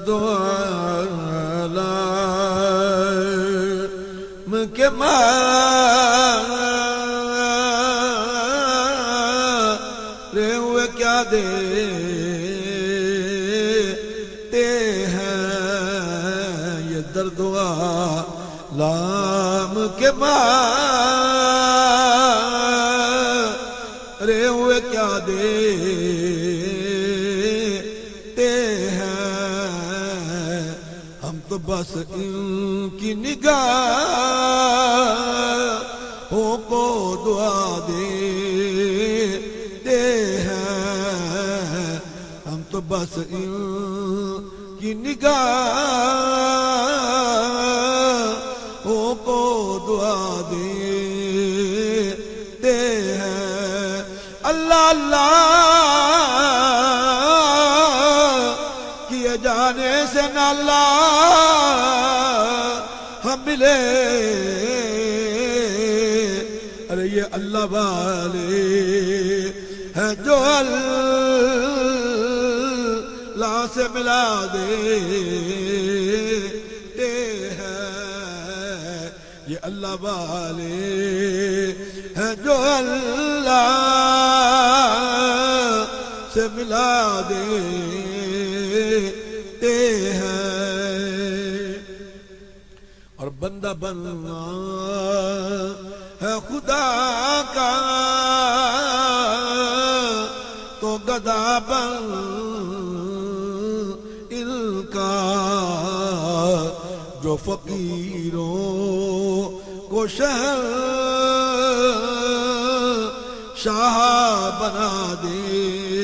درد عالم کے مارے ہوئے کیا دیتے ہیں یہ درد عالم کے مارے ہوئے کیا دیتے ہیں ہم تو بس ان کی نگاہوں کو دعا دیتے ہیں ہم تو بس ان کی نگاہوں کو دعا دیتے ہیں اللہ اللہ کیے جانے سے نہ اللہ ہم ملے ارے یہ اللہ والے ہیں جو اللہ سے ملا دیتے ہیں یہ اللہ والے ہیں جو اللہ سے ملا دیتے ہیں اور بندہ بننا ہے خدا کا تو گدا بن ان کا جو فقیروں کو شہنشاہ بنا دے